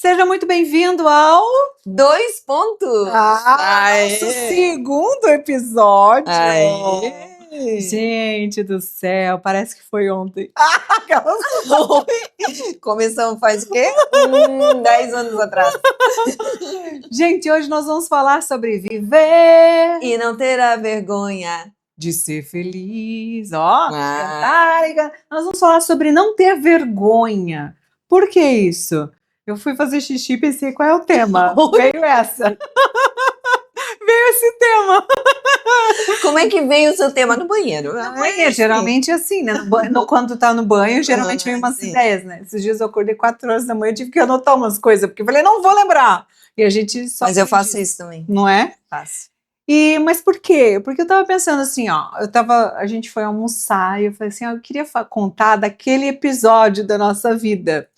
Seja muito bem-vindo ao 2 pontos. nosso segundo episódio. Aê. Gente do céu, parece que foi ontem. Começamos faz o quê? 10 anos atrás. Gente, hoje nós vamos falar sobre viver E não terá vergonha. de ser feliz, ó. Nós vamos falar sobre não ter vergonha. Por que isso? Eu fui fazer xixi e pensei, qual é o tema? Veio essa. Veio esse tema. Como é que veio o seu tema no banheiro? No banheiro, geralmente é assim, né? Quando tá no banho, geralmente vem umas ideias, né? Esses dias eu acordei 4 horas da manhã, tive que anotar umas coisas, porque eu falei, não vou lembrar. E a gente só. Mas eu faço isso também. Não é? Faço. Mas por quê? Porque eu tava pensando assim, ó, a gente foi almoçar e eu falei assim, ó, eu queria contar daquele episódio da nossa vida.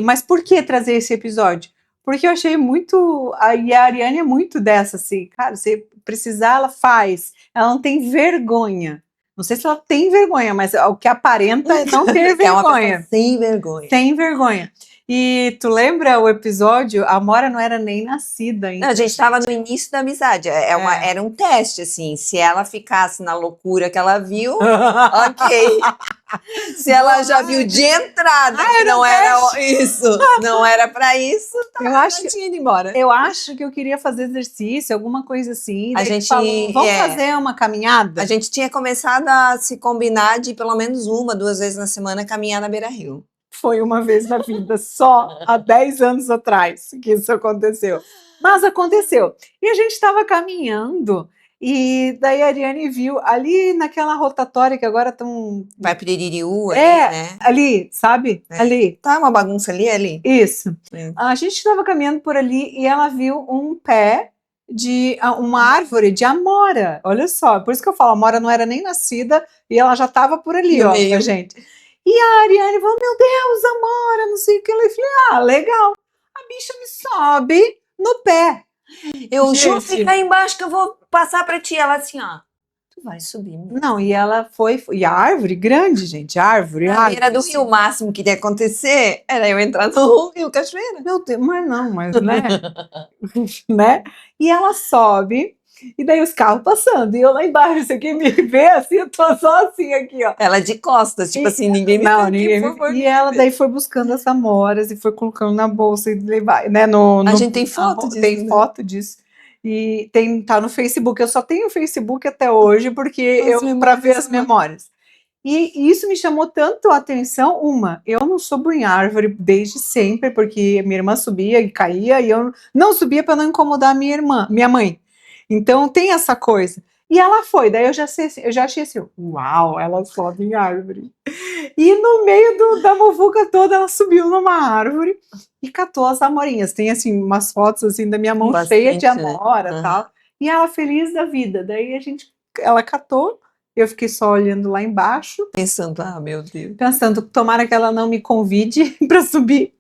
Mas por que trazer esse episódio? Porque eu achei muito, e a Ariane é muito dessa, assim, cara, se precisar, ela faz, ela não tem vergonha. Não sei se ela tem vergonha, mas o que aparenta é não ter É uma pessoa vergonha. sem vergonha. Sem vergonha. E tu lembra o episódio? A Amora não era nem nascida ainda. Não, a gente estava no início da amizade. Era um teste, assim. Se ela ficasse na loucura que ela viu, ok. Se ela já viu de entrada que não era isso, não era pra isso, ela tinha ido embora. Eu acho que eu queria fazer exercício, alguma coisa assim. A gente falou, vamos fazer uma caminhada? A gente tinha começado a se combinar de pelo menos 1, 2 vezes na semana caminhar na Beira-Rio. Foi uma vez na vida, só há 10 anos atrás que isso aconteceu. Mas aconteceu. E a gente estava caminhando, e daí a Ariane viu ali naquela rotatória que agora estão. Vai pro Iririú, ali, né? Ali, sabe? Ali. Tá uma bagunça ali? Isso. A gente estava caminhando por ali e ela viu um pé de uma árvore de amora. Olha só, por isso que eu falo, a amora não era nem nascida e ela já estava por ali, ó, a gente. E a Ariane falou, meu Deus, amora, não sei o que. Eu falei, legal. A bicha me sobe no pé. Eu juro, fica aí embaixo que eu vou passar pra ti. Ela assim, ó, tu vai subir mesmo. Não, e ela foi, e a árvore grande, gente, árvore. Na beira do rio, o máximo que ia acontecer era eu entrar no rio Cachoeira. Meu Deus, mas né? Né? E ela sobe, e daí os carros passando, e eu lá embaixo, você quem me vê assim, eu tô só assim aqui, ó. Ela de costas, tipo assim, ninguém me Não, ninguém me... E ela daí foi buscando as amoras e foi colocando na bolsa e levar, né? A gente tem foto disso. Tem foto disso. E tá no Facebook. Eu só tenho o Facebook até hoje, porque para ver as memórias. E isso me chamou tanto a atenção. Eu não subo em árvore desde sempre, porque minha irmã subia e caía, e eu não subia para não incomodar minha mãe. Então tem essa coisa. E ela foi, daí eu já achei assim, uau, ela sobe em árvore. E no meio da muvuca toda, ela subiu numa árvore e catou as amorinhas. Tem assim umas fotos assim da minha mão cheia de amora e tal. E ela feliz da vida. Daí ela catou. Eu fiquei só olhando lá embaixo. Pensando, meu Deus. Pensando, tomara que ela não me convide para subir.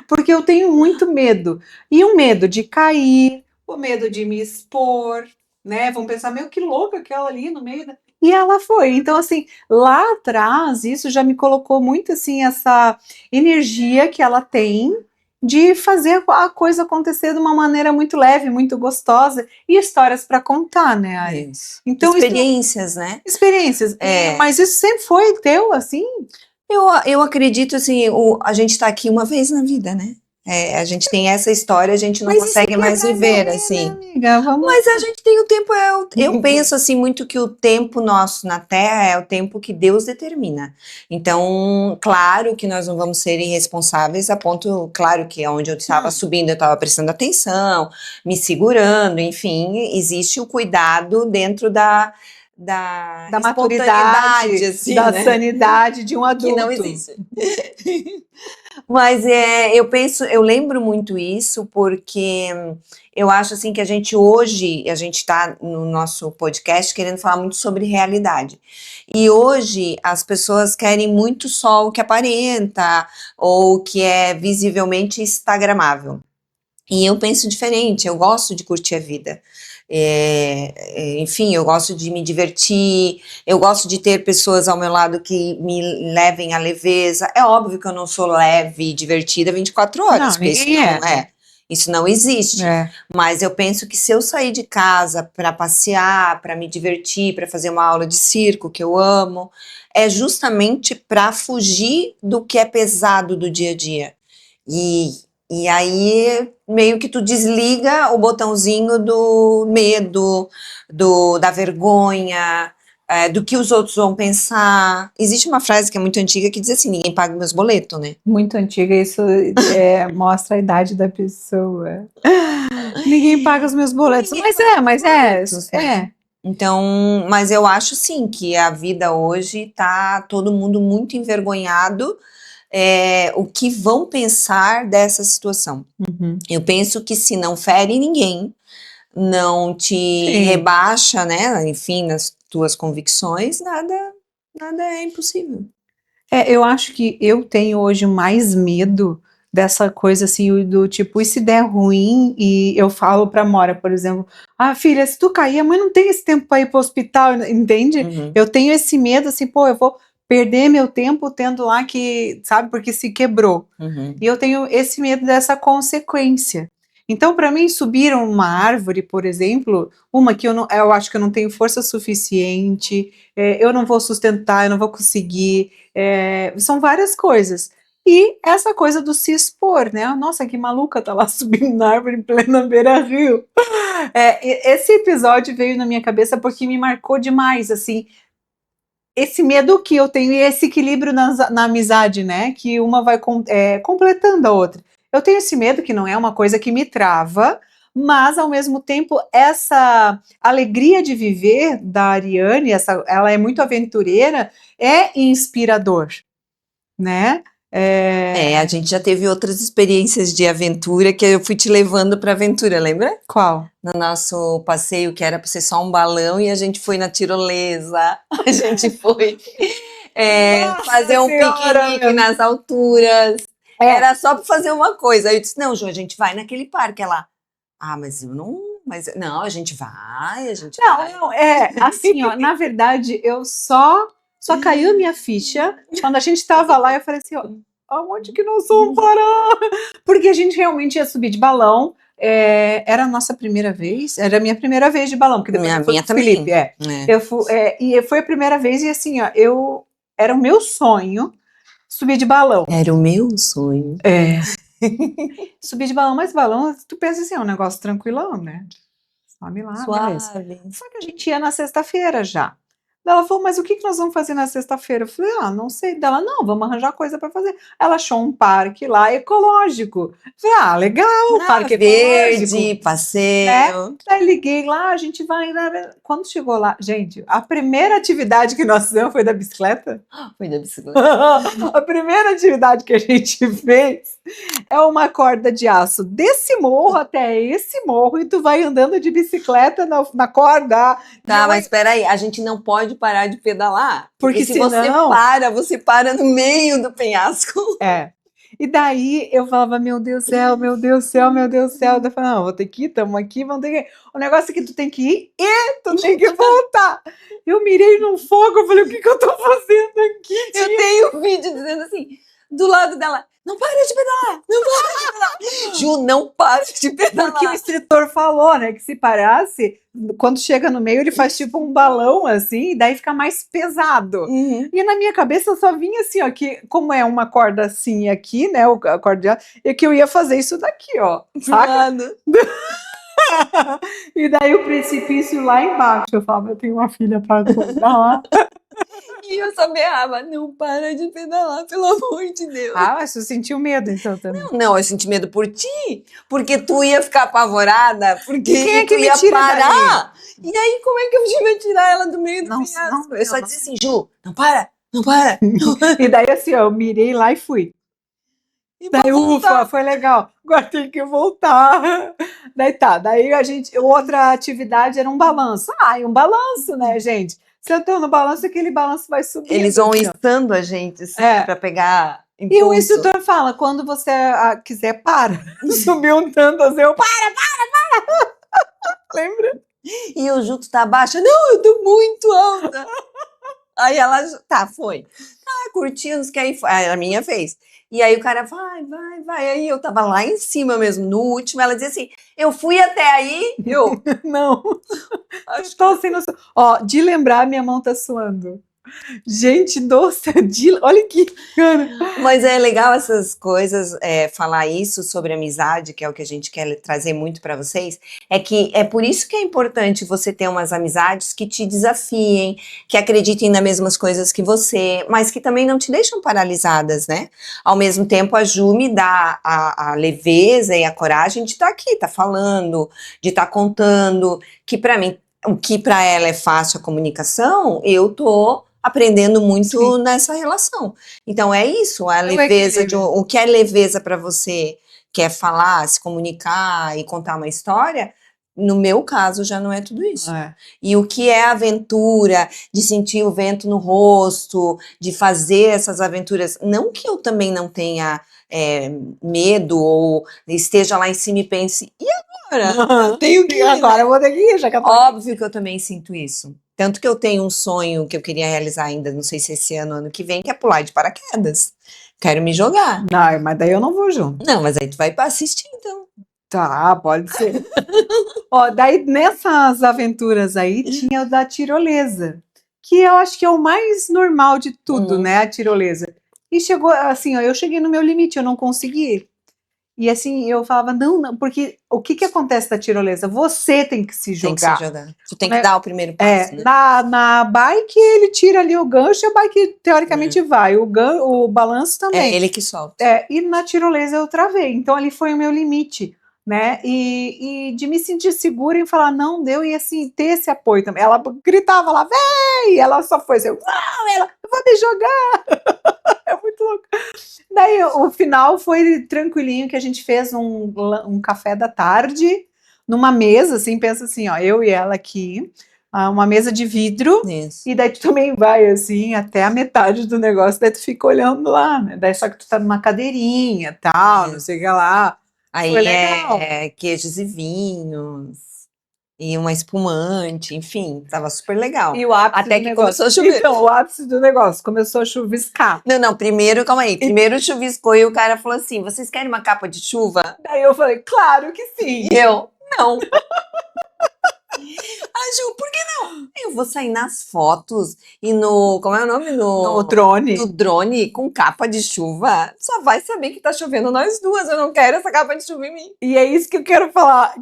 Porque eu tenho muito medo. E o medo de cair, o medo de me expor, né? Vão pensar, meu, que louca aquela ali no meio da... E ela foi. Então, assim, lá atrás, isso já me colocou muito, assim, essa energia que ela tem de fazer a coisa acontecer de uma maneira muito leve, muito gostosa, e histórias para contar, né, Ari? Isso. Então, experiências, né? Experiências. Mas isso sempre foi teu, assim? Eu acredito, assim, a gente tá aqui uma vez na vida, né? A gente tem essa história, a gente não consegue mais viver, assim. Amiga, Mas a gente tem o tempo, eu penso assim muito que o tempo nosso na Terra é o tempo que Deus determina. Então, claro que nós não vamos ser irresponsáveis a ponto, claro que onde eu estava subindo eu estava prestando atenção, me segurando, enfim, existe o cuidado dentro da maturidade, assim, da né? sanidade de um adulto. Que não existe. Mas eu lembro muito isso porque eu acho assim que a gente está no nosso podcast querendo falar muito sobre realidade. E hoje as pessoas querem muito só o que aparenta ou que é visivelmente instagramável. E eu penso diferente, eu gosto de curtir a vida. Enfim, eu gosto de me divertir, eu gosto de ter pessoas ao meu lado que me levem à leveza. É óbvio que eu não sou leve e divertida 24 horas, Não, porque isso ninguém não é. Isso não existe. É. Mas eu penso que se eu sair de casa para passear, para me divertir, para fazer uma aula de circo, que eu amo, é justamente para fugir do que é pesado do dia a dia. E aí, meio que tu desliga o botãozinho do medo, da vergonha, do que os outros vão pensar. Existe uma frase que é muito antiga que diz assim: ninguém paga meus boletos, né? Muito antiga, isso mostra a idade da pessoa. Ninguém paga os meus boletos. Mas é. Então, mas eu acho sim que a vida hoje tá todo mundo muito envergonhado. O que vão pensar dessa situação. Uhum. Eu penso que se não fere ninguém, não te rebaixa, né? Enfim, nas tuas convicções, nada é impossível. Eu acho que eu tenho hoje mais medo dessa coisa assim, do tipo, e se der ruim, e eu falo pra Mora, por exemplo, filha, se tu cair, a mãe não tem esse tempo pra ir pro hospital, entende? Uhum. Eu tenho esse medo assim, pô, eu vou perder meu tempo tendo lá que, sabe, porque se quebrou. Uhum. E eu tenho esse medo dessa consequência. Então, para mim, subir uma árvore, por exemplo, uma que eu acho que eu não tenho força suficiente, eu não vou sustentar, eu não vou conseguir, são várias coisas. E essa coisa do se expor, né? Nossa, que maluca, tá lá subindo na árvore em plena beira-rio. Esse episódio veio na minha cabeça porque me marcou demais, assim, esse medo que eu tenho e esse equilíbrio na amizade, né? Que uma vai completando a outra. Eu tenho esse medo que não é uma coisa que me trava, mas ao mesmo tempo essa alegria de viver da Ariane, ela é muito aventureira, é inspirador, né? A gente já teve outras experiências de aventura que eu fui te levando para aventura, lembra? Qual? No nosso passeio, que era para ser só um balão, e a gente foi na tirolesa, a gente foi fazer um piquenique nas alturas. Era só para fazer uma coisa. Aí eu disse: não, Ju, a gente vai naquele parque. Ela: mas eu não. Não, a gente vai, Não, assim, ó, na verdade, eu só caiu minha ficha quando a gente estava lá. Eu falei assim: ó, aonde que nós vamos parar? Porque a gente realmente ia subir de balão. Era a nossa primeira vez, era a minha primeira vez de balão, porque depois eu fui com o Felipe. E foi a primeira vez, e assim, ó, era o meu sonho subir de balão. Era o meu sonho. Subir de balão, mas balão, tu pensa assim, é um negócio tranquilão, né? Sobe lá, suave. Beleza. Só que a gente ia na sexta-feira já. Ela falou, mas o que nós vamos fazer na sexta-feira? Eu falei, não sei. Dela, não, vamos arranjar coisa para fazer. Ela achou um parque lá ecológico. Eu falei, legal, parque verde, ecológico. passeio. Né? Daí liguei lá, a gente vai. Quando chegou lá, gente, a primeira atividade que nós fizemos foi da bicicleta. Foi da bicicleta. A primeira atividade que a gente fez é uma corda de aço desse morro até esse morro e tu vai andando de bicicleta na corda. Tá, mas espera aí, a gente não pode parar de pedalar. Porque se senão... você para no meio do penhasco. E daí eu falava, meu Deus do céu, meu Deus do céu, meu Deus do céu. Eu falava, não, vou ter que ir, estamos aqui, vamos ter que ir. O negócio é que tu tem que ir e tu tem que voltar. Eu mirei num fogo, eu falei, o que eu tô fazendo aqui? Eu tenho um vídeo dizendo assim, do lado dela, não para de pedalar, não para de pedalar. Ju, não para de pedalar. Porque o instrutor falou, né, que se parasse, quando chega no meio, ele faz tipo um balão, assim, e daí fica mais pesado. Uhum. E na minha cabeça só vinha assim, ó, que como é uma corda assim aqui, né, a corda de aço, é que eu ia fazer isso daqui, ó, saca? E daí o precipício lá embaixo, eu falava, eu tenho uma filha para cuidar lá. E eu só berrava, não para de pedalar, pelo amor de Deus. Mas você sentiu medo, então, também? Não, eu senti medo por ti, porque tu ia ficar apavorada, porque quem é que tu ia parar. Daí? E aí, como é que eu ia tirar ela do meio do penhasco? Eu só disse assim, Ju, não para, não para. E daí, assim, ó, eu mirei lá e fui. E daí, ufa, foi legal. Agora tem que voltar. Daí outra atividade era um balanço. E um balanço, né, gente? Se eu tô no balanço, aquele balanço vai subir. Eles vão instando a gente, assim, pra pegar E o instrutor fala, quando você quiser, para. Subiu um tanto assim, eu, para. Lembra? E o Juto tá baixa. Não, eu tô muito alta. Aí ela, tá, foi. Ah, curtimos, que aí foi. Aí a minha fez. E aí o cara, vai. Aí eu tava lá em cima mesmo. No último, ela dizia assim, eu fui até aí, eu... Não. Estou sem noção. Ó, de lembrar, minha mão tá suando. Gente do céu, olha que cara. Mas é legal essas coisas, falar isso sobre amizade, que é o que a gente quer trazer muito para vocês, é que é por isso que é importante você ter umas amizades que te desafiem, que acreditem nas mesmas coisas que você, mas que também não te deixam paralisadas, né? Ao mesmo tempo, a Ju me dá a leveza e a coragem de estar aqui, tá falando, de estar contando, que para mim, o que para ela é fácil a comunicação, eu tô aprendendo muito nessa relação. Então é isso, a leveza o que é leveza para você, quer falar, se comunicar e contar uma história, no meu caso já não é tudo isso. E o que é aventura, de sentir o vento no rosto, de fazer essas aventuras, não que eu também não tenha medo ou esteja lá em cima e pense, e agora? Tenho que ir, agora eu vou ter que ir, já que óbvio que eu também sinto isso. Tanto que eu tenho um sonho que eu queria realizar ainda, não sei se esse ano que vem, que é pular de paraquedas. Quero me jogar. Não, mas daí eu não vou junto. Não, mas aí tu vai para assistir, então. Tá, pode ser. Ó, daí nessas aventuras aí tinha o da tirolesa, que eu acho que é o mais normal de tudo, né, a tirolesa. E chegou assim, ó, eu cheguei no meu limite, eu não consegui. E assim, eu falava, não, porque o que acontece na tirolesa? Você tem que se jogar. Tem que se jogar. Tu tem que dar o primeiro passo, né? Na bike ele tira ali o gancho e a bike teoricamente vai. O balanço também. É ele que solta. E na tirolesa eu travei. Então ali foi o meu limite, né? E de me sentir segura em falar, não, deu, e assim, ter esse apoio também. Ela gritava lá, véi! E ela só foi assim, eu vou me jogar! É muito louco. Daí o final foi tranquilinho, que a gente fez um café da tarde numa mesa, assim, pensa assim, ó, eu e ela aqui, uma mesa de vidro, e daí tu também vai assim até a metade do negócio, daí tu fica olhando lá, né? Daí só que tu tá numa cadeirinha, tal, não sei o que lá. Aí queijos e vinhos. E uma espumante, enfim, tava super legal. E o ápice até do que negócio. começou a chover. Então, o ápice do negócio, começou a chuviscar. Não, primeiro, calma aí, primeiro chuviscou e o cara falou assim, vocês querem uma capa de chuva? Daí eu falei, claro que sim. E eu, não. Ju, por que não? Eu vou sair nas fotos e no, como é o nome? No drone. No drone com capa de chuva. Só vai saber que tá chovendo nós duas, eu não quero essa capa de chuva em mim. E é isso que eu quero falar,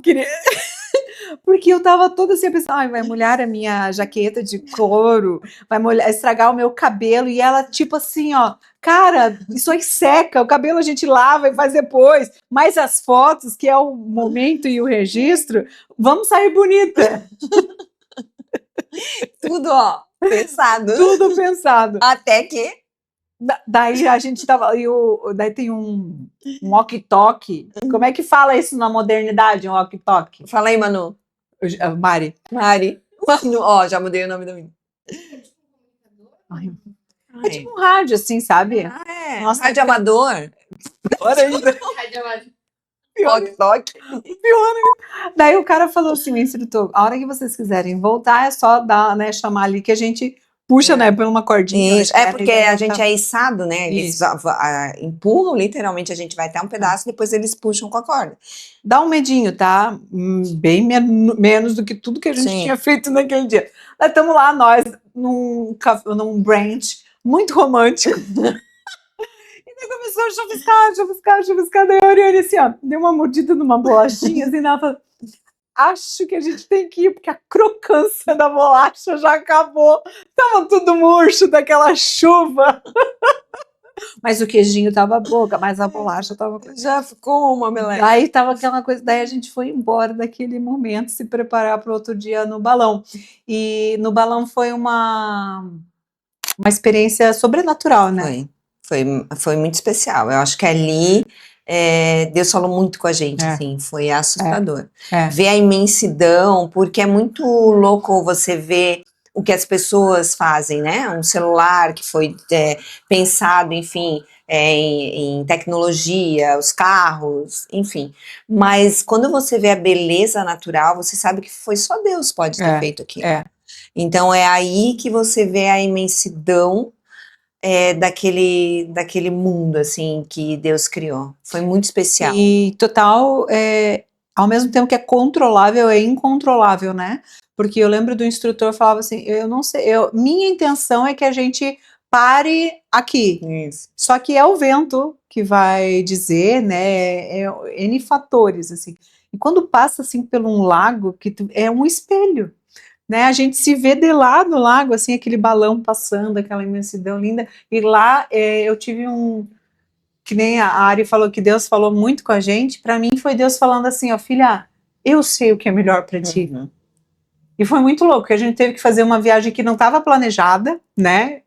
porque eu tava toda assim, pensando, vai molhar a minha jaqueta de couro, vai estragar o meu cabelo, e ela tipo assim, ó, cara, isso aí seca, o cabelo a gente lava e faz depois, mas as fotos, que é o momento e o registro, vamos sair bonita. Tudo, ó, pensado. Tudo pensado. Até que... Daí a gente tava, daí tem um walkie-talkie. Como é que fala isso na modernidade, um walkie-talkie? Fala aí, Manu. Mari. Manu, ó, já mudei o nome do menino. É tipo um rádio, assim, sabe? Nossa, rádio amador. Pior ainda. Walkie-talkie. Pior ainda. Daí o cara falou assim, o instrutor, a hora que vocês quiserem voltar, é só dar, né, chamar ali que a gente puxa, né, por uma cordinha. Isso, porque a gente é içado, né? Eles empurram, literalmente, a gente vai até um pedaço, depois eles puxam com a corda. Dá um medinho, tá? Bem menos do que tudo que a gente tinha feito naquele dia. Nós estamos lá, nós, num brunch muito romântico. E daí começou a chuviscar, daí a Oriane assim, ó, deu uma mordida numa bolachinha, assim, ela falou, acho que a gente tem que ir, porque a crocância da bolacha já acabou. Tava tudo murcho daquela chuva. Mas o queijinho tava boca, mas a bolacha tava... Já ficou uma meleca. Aí tava aquela coisa, daí a gente foi embora daquele momento, se preparar para outro dia no balão. E no balão foi uma experiência sobrenatural, né? Foi muito especial. Eu acho que ali... Deus falou muito com a gente, assim, foi assustador. Ver a imensidão, porque é muito louco você ver o que as pessoas fazem, né? Um celular que foi pensado, enfim, em tecnologia, os carros, enfim. Mas quando você vê a beleza natural, você sabe que foi só Deus pode ter feito aquilo. Então é aí que você vê a imensidão daquele mundo, assim, que Deus criou. Foi muito especial. E total, ao mesmo tempo que é controlável, é incontrolável, né? Porque eu lembro do instrutor falava assim, eu não sei, minha intenção é que a gente pare aqui. Isso. Só que é o vento que vai dizer, né? N fatores, assim. E quando passa assim por um lago, que é um espelho, né? A gente se vê de lá no lago, assim, aquele balão passando, aquela imensidão linda. E lá eu tive que nem a Ari falou que Deus falou muito com a gente, para mim foi Deus falando assim, ó, filha, eu sei o que é melhor para ti. Uhum. E foi muito louco, que a gente teve que fazer uma viagem que não estava planejada, né?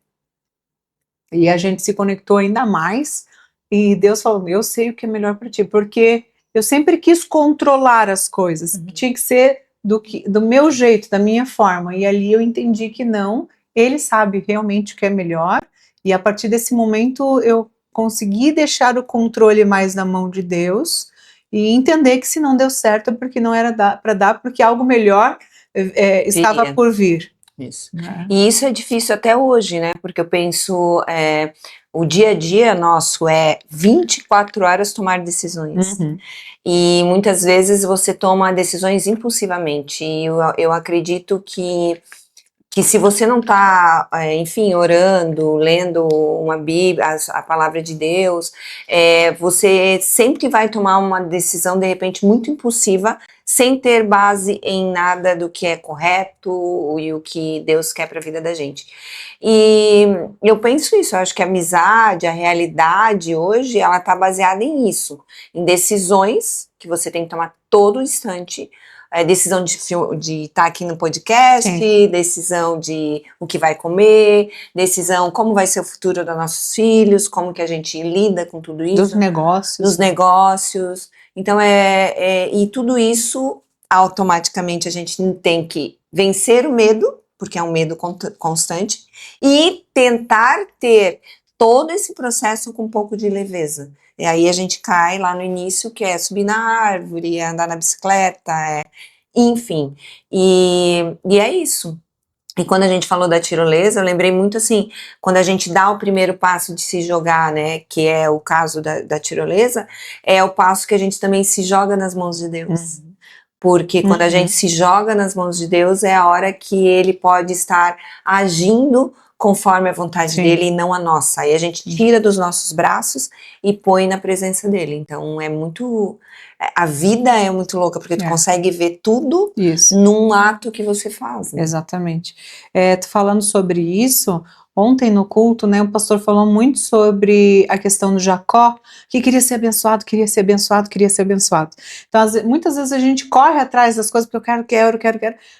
E a gente se conectou ainda mais, e Deus falou, eu sei o que é melhor para ti, porque eu sempre quis controlar as coisas, tinha que ser do meu jeito, da minha forma, e ali eu entendi que não, ele sabe realmente o que é melhor, e a partir desse momento eu consegui deixar o controle mais na mão de Deus, e entender que se não deu certo é porque não era para dar, porque algo melhor estava por vir. Isso. E isso é difícil até hoje, né? Porque eu penso, o dia a dia nosso é 24 horas tomar decisões. Uhum. E muitas vezes você toma decisões impulsivamente. E eu acredito que se você não está, enfim, orando, lendo uma Bíblia, a palavra de Deus, você sempre vai tomar uma decisão, de repente, muito impulsiva, sem ter base em nada do que é correto e o que Deus quer para a vida da gente. E eu penso isso, eu acho que a amizade, a realidade hoje, ela está baseada em isso, em decisões que você tem que tomar todo instante, decisão de estar aqui no podcast, sim, decisão de o que vai comer, decisão como vai ser o futuro dos nossos filhos, como que a gente lida com tudo isso. Dos negócios. Dos negócios. Então, e tudo isso, automaticamente, a gente tem que vencer o medo, porque é um medo constante, e tentar ter todo esse processo com um pouco de leveza. E aí a gente cai lá no início, que é subir na árvore, andar na bicicleta, enfim. E é isso. E quando a gente falou da tirolesa, eu lembrei muito assim, quando a gente dá o primeiro passo de se jogar, né, que é o caso da tirolesa, é o passo que a gente também se joga nas mãos de Deus. Uhum. Porque quando a gente se joga nas mãos de Deus, é a hora que Ele pode estar agindo conforme a vontade, sim, dele e não a nossa. Aí a gente tira dos nossos braços e põe na presença dele. Então é muito... A vida é muito louca, porque tu consegue ver tudo isso num ato que você faz. Né? Exatamente. Tu falando sobre isso, ontem no culto, né, o pastor falou muito sobre a questão do Jacó, que queria ser abençoado, queria ser abençoado, queria ser abençoado. Então, muitas vezes a gente corre atrás das coisas porque eu quero,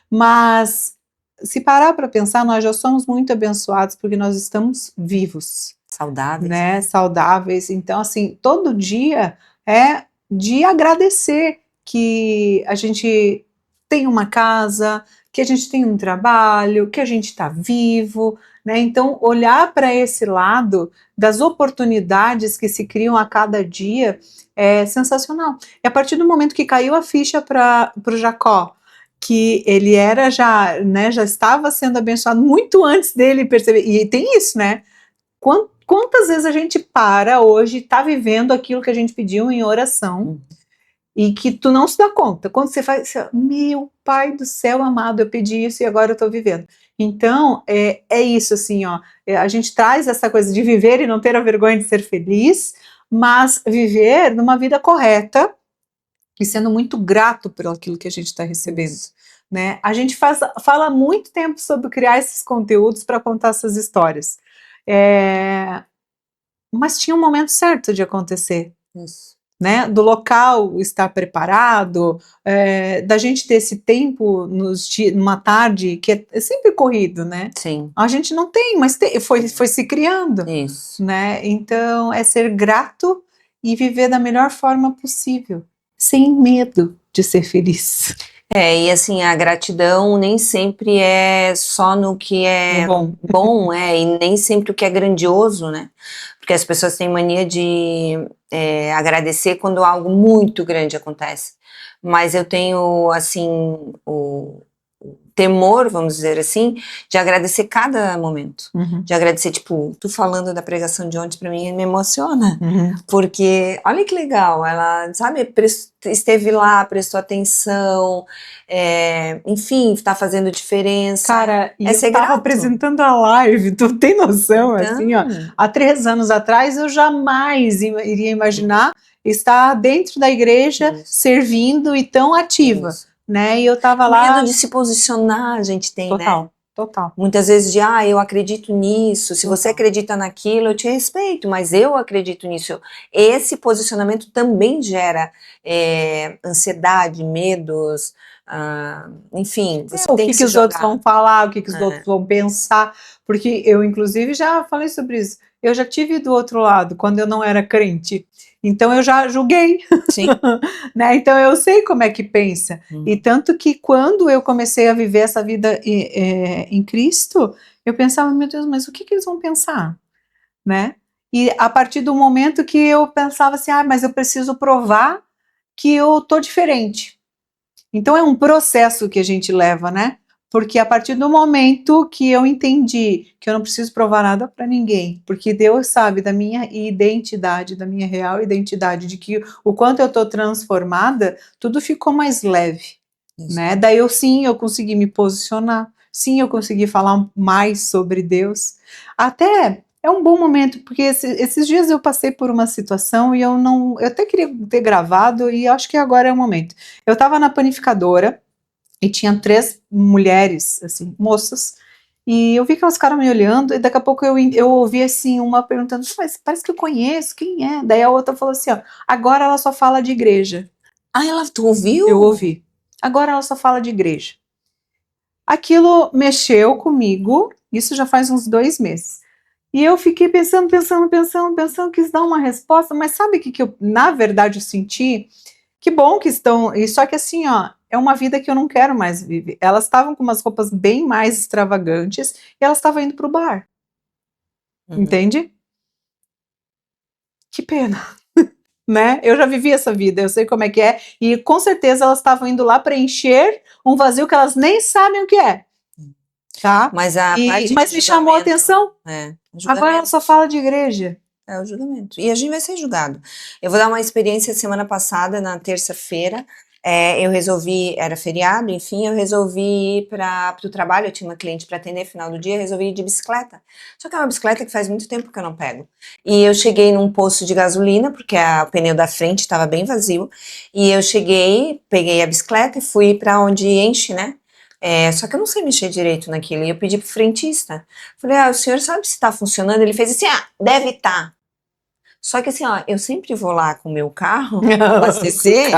mas se parar para pensar, nós já somos muito abençoados porque nós estamos vivos. Saudáveis. Né, saudáveis. Então, assim, todo dia é de agradecer que a gente tem uma casa, que a gente tem um trabalho, que a gente está vivo, né? Então, olhar para esse lado das oportunidades que se criam a cada dia é sensacional. E a partir do momento que caiu a ficha para o Jacó, que ele era já, né, já estava sendo abençoado muito antes dele perceber, e tem isso, né? Quantas vezes a gente para hoje, está vivendo aquilo que a gente pediu em oração e que tu não se dá conta. Quando você faz, meu Pai do céu amado, eu pedi isso e agora eu estou vivendo. Então, é isso assim, ó, a gente traz essa coisa de viver e não ter a vergonha de ser feliz, mas viver numa vida correta e sendo muito grato por aquilo que a gente está recebendo. Né? A gente fala muito tempo sobre criar esses conteúdos para contar essas histórias. Mas tinha um momento certo de acontecer. Isso. Né? Do local estar preparado, da gente ter esse tempo numa tarde que é sempre corrido, né? Sim. A gente não tem, mas foi se criando. Isso. Né? Então é ser grato e viver da melhor forma possível, sem medo de ser feliz. E assim, a gratidão nem sempre é só no que é bom, e nem sempre o que é grandioso, né? Porque as pessoas têm mania de agradecer quando algo muito grande acontece. Mas eu tenho, assim, o temor, vamos dizer assim, de agradecer cada momento. De agradecer, tipo, tu falando da pregação de ontem, pra mim, me emociona. Porque, olha que legal, ela, sabe, esteve lá, prestou atenção, enfim, tá fazendo diferença. Cara, e eu tava apresentando a live, tu tem noção, Então, assim, ó, há 3 anos atrás eu jamais iria imaginar estar dentro da igreja, servindo e tão ativa, né, e eu tava lá... Medo de se posicionar a gente tem, né? Total. Muitas vezes eu acredito nisso, se você acredita naquilo, eu te respeito, mas eu acredito nisso. Esse posicionamento também gera ansiedade, medos, enfim. Você o tem que os outros vão falar, o que os outros vão pensar, porque eu, inclusive, já falei sobre isso. Eu já tive do outro lado, quando eu não era crente. Então eu já julguei, Sim. né? Então eu sei como é que pensa. E tanto que quando eu comecei a viver essa vida em Cristo, eu pensava, meu Deus, mas o que eles vão pensar, né? E a partir do momento que eu pensava assim, mas eu preciso provar que eu tô diferente. Então é um processo que a gente leva, né? Porque a partir do momento que eu entendi que eu não preciso provar nada para ninguém, porque Deus sabe da minha identidade, da minha real identidade, de que o quanto eu estou transformada, tudo ficou mais leve, né? Daí eu consegui me posicionar, sim, eu consegui falar mais sobre Deus. Até é um bom momento, porque esses dias eu passei por uma situação e eu até queria ter gravado e acho que agora é o momento. Eu estava na panificadora e tinha 3 mulheres, assim, moças, e eu vi que elas ficaram me olhando, e daqui a pouco eu ouvi, assim, uma perguntando, mas parece que eu conheço, quem é? Daí a outra falou assim, ó, agora ela só fala de igreja. Tu ouviu? Eu ouvi. Agora ela só fala de igreja. Aquilo mexeu comigo, isso já faz uns 2 meses. E eu fiquei pensando, quis dar uma resposta, mas sabe o que eu, na verdade, eu senti? Que bom que estão. E só que assim, ó, é uma vida que eu não quero mais viver. Elas estavam com umas roupas bem mais extravagantes e elas estavam indo pro bar. Entende? Que pena. Né? Eu já vivi essa vida, eu sei como é que é. E com certeza elas estavam indo lá preencher um vazio que elas nem sabem o que é. Tá? Mas mas me chamou a atenção. Agora ela só fala de igreja. É o julgamento. E a gente vai ser julgado. Eu vou dar uma experiência semana passada, na terça-feira. Eu resolvi, era feriado, enfim, eu resolvi ir para o trabalho. Eu tinha uma cliente para atender final do dia, resolvi ir de bicicleta. Só que é uma bicicleta que faz muito tempo que eu não pego. E eu cheguei num posto de gasolina, porque o pneu da frente estava bem vazio. E eu cheguei, peguei a bicicleta e fui para onde enche, né? Só que eu não sei mexer direito naquilo. E eu pedi pro frentista. Falei, o senhor sabe se tá funcionando? Ele fez assim, deve estar. Só que assim, eu sempre vou lá com o meu carro, abastecer,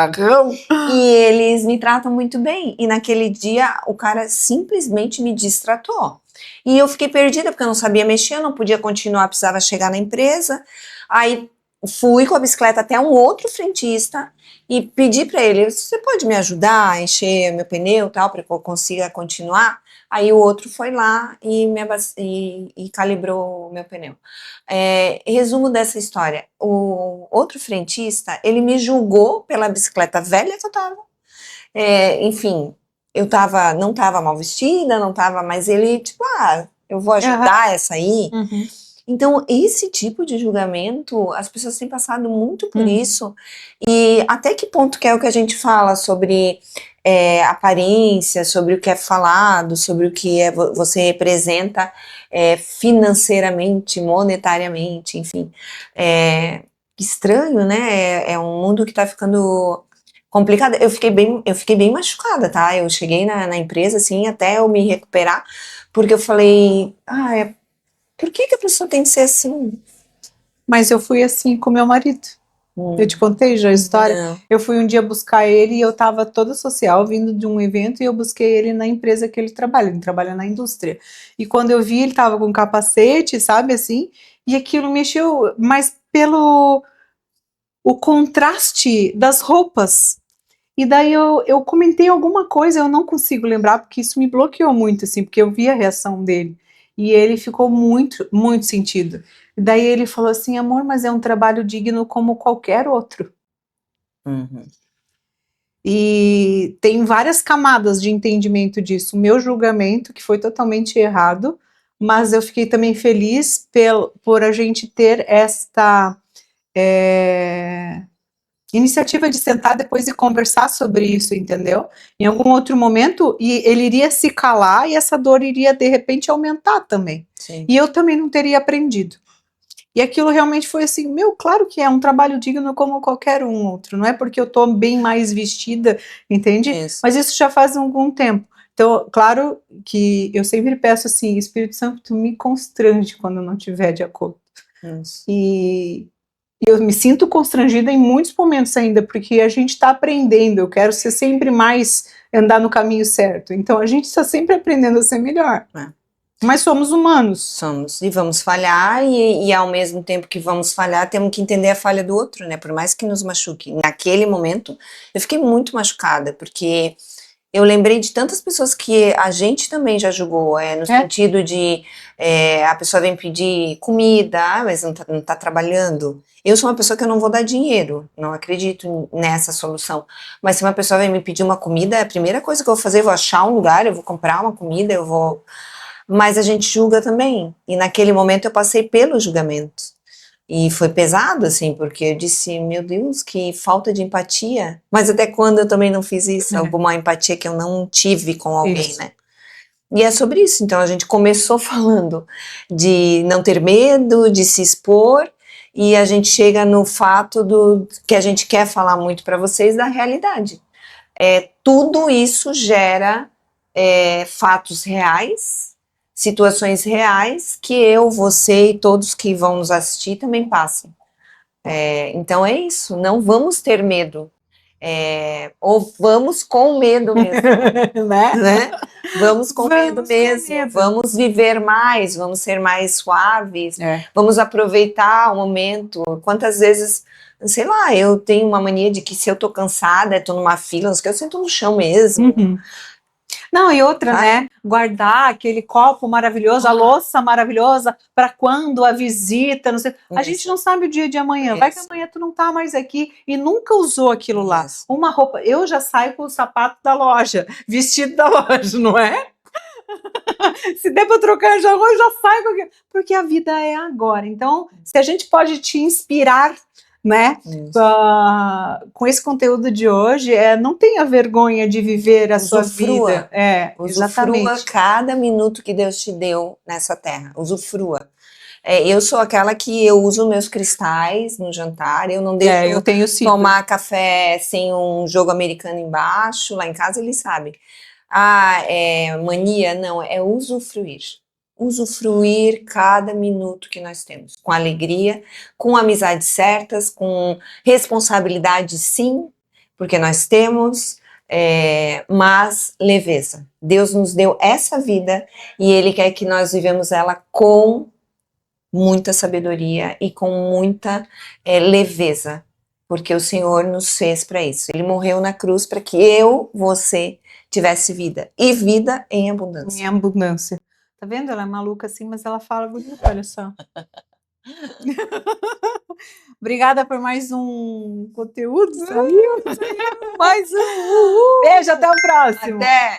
e eles me tratam muito bem. E naquele dia, o cara simplesmente me distratou. E eu fiquei perdida, porque eu não sabia mexer, eu não podia continuar, precisava chegar na empresa. Aí fui com a bicicleta até um outro frentista e pedi para ele, você pode me ajudar a encher meu pneu tal, para que eu consiga continuar? Aí o outro foi lá e calibrou o meu pneu. Resumo dessa história, o outro frentista, ele me julgou pela bicicleta velha que eu tava. Enfim, eu não tava mal vestida, não tava, mas ele, tipo, eu vou ajudar essa aí. Então, esse tipo de julgamento, as pessoas têm passado muito por isso. E até que ponto que é o que a gente fala sobre aparência, sobre o que é falado, sobre o que você representa financeiramente, monetariamente, enfim. Estranho, né? É um mundo que tá ficando complicado. Eu fiquei bem machucada, tá? Eu cheguei na empresa, assim, até eu me recuperar, porque eu falei, por que a pessoa tem que ser assim? Mas eu fui assim com meu marido. Eu te contei já a história? Não. Eu fui um dia buscar ele e eu estava toda social, vindo de um evento, e eu busquei ele na empresa que ele trabalha na indústria. E quando eu vi, ele estava com um capacete, sabe, assim, e aquilo mexeu, mas pelo o contraste das roupas. E daí eu comentei alguma coisa, eu não consigo lembrar, porque isso me bloqueou muito, assim, porque eu vi a reação dele. E ele ficou muito, muito sentido. E daí ele falou assim, amor, mas é um trabalho digno como qualquer outro. Uhum. E tem várias camadas de entendimento disso. O meu julgamento, que foi totalmente errado, mas eu fiquei também feliz por a gente ter esta iniciativa de sentar depois e conversar sobre isso, entendeu? Em algum outro momento, e ele iria se calar e essa dor iria, de repente, aumentar também. Sim. E eu também não teria aprendido. E aquilo realmente foi assim, claro que é um trabalho digno como qualquer um outro, não é porque eu estou bem mais vestida, entende? Isso. Mas isso já faz algum tempo. Então, claro que eu sempre peço assim, Espírito Santo, me constrange quando eu não estiver de acordo. Isso. E eu me sinto constrangida em muitos momentos ainda, porque a gente está aprendendo, eu quero ser sempre mais, andar no caminho certo. Então, a gente está sempre aprendendo a ser melhor. Mas somos humanos. Somos, e vamos falhar, e ao mesmo tempo que vamos falhar, temos que entender a falha do outro, né? Por mais que nos machuque. Naquele momento, eu fiquei muito machucada, porque eu lembrei de tantas pessoas que a gente também já julgou, no sentido de a pessoa vem pedir comida, mas não tá trabalhando. Eu sou uma pessoa que eu não vou dar dinheiro, não acredito nessa solução. Mas se uma pessoa vem me pedir uma comida, a primeira coisa que eu vou fazer, eu vou achar um lugar, eu vou comprar uma comida, eu vou... Mas a gente julga também. E naquele momento eu passei pelo julgamento. E foi pesado, assim, porque eu disse, meu Deus, que falta de empatia. Mas até quando eu também não fiz isso? Alguma empatia que eu não tive com alguém, né? E é sobre isso. Então a gente começou falando de não ter medo, de se expor. E a gente chega no fato que a gente quer falar muito para vocês da realidade. Tudo isso gera fatos reais, situações reais que eu, você e todos que vão nos assistir também passam. Então é isso, não vamos ter medo, ou vamos com medo mesmo, né? Vamos com medo mesmo, vamos viver mais, vamos ser mais suaves, vamos aproveitar o momento. Quantas vezes, sei lá, eu tenho uma mania de que se eu tô cansada, tô numa fila, eu sento no chão mesmo. Não, e outra, né? Guardar aquele copo maravilhoso, a louça maravilhosa, para quando a visita, não sei. A gente não sabe o dia de amanhã. Vai que amanhã tu não tá mais aqui e nunca usou aquilo lá. Uma roupa, eu já saio com o sapato da loja, vestido da loja, não é? Se der para trocar já hoje, já sai com aquilo. Porque a vida é agora. Então, se a gente pode te inspirar, né, com esse conteúdo de hoje, não tenha vergonha de viver a sua vida. Usufrua cada minuto que Deus te deu nessa terra. Usufrua. Eu sou aquela que eu uso meus cristais no jantar, eu não deixo tomar café sem um jogo americano embaixo, lá em casa eles sabem. Mania, não, é usufruir. Usufruir cada minuto que nós temos, com alegria, com amizades certas, com responsabilidade sim, porque nós temos, mas leveza. Deus nos deu essa vida e Ele quer que nós vivemos ela com muita sabedoria e com muita leveza, porque o Senhor nos fez para isso. Ele morreu na cruz para que você tivesse vida, e vida em abundância. Em abundância. Tá vendo? Ela é maluca assim, mas ela fala bonito, olha só. Obrigada por mais um conteúdo. Saiu. Mais um. Beijo, até o próximo. Até.